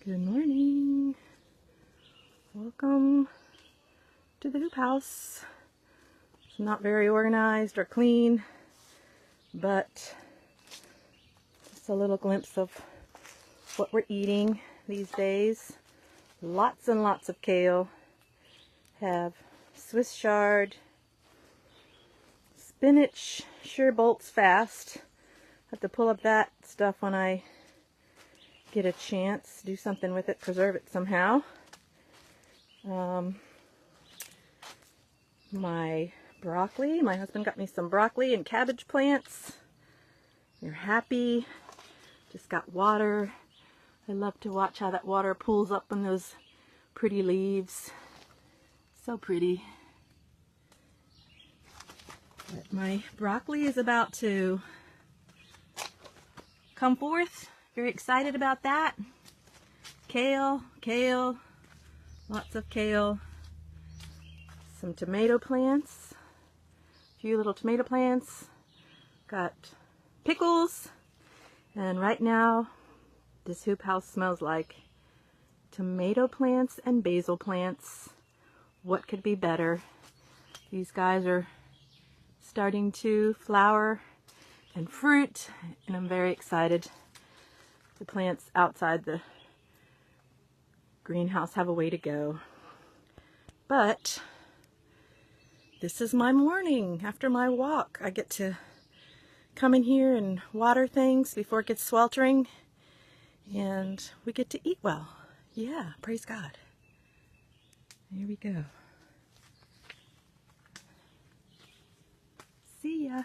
Good morning. Welcome to the hoop house. It's not very organized or clean, but just a little glimpse of what we're eating these days. Lots and lots of kale. Have Swiss chard, spinach sure bolts fast. Have to pull up that stuff when I get a chance, do something with it, preserve it somehow. My broccoli, my husband got me some broccoli and cabbage plants. They're happy. Just got water. I love to watch how that water pools up on those pretty leaves. So pretty. But my broccoli is about to come forth. Very excited about that. Kale, lots of kale. Some tomato plants, a few little tomato plants. Got pickles. And right now, this hoop house smells like tomato plants and basil plants. What could be better? These guys are starting to flower and fruit, and I'm very excited. The plants outside the greenhouse have a way to go. But this is my morning after my walk. I get to come in here and water things before it gets sweltering, and we get to eat well. Yeah, praise God. Here we go. See ya.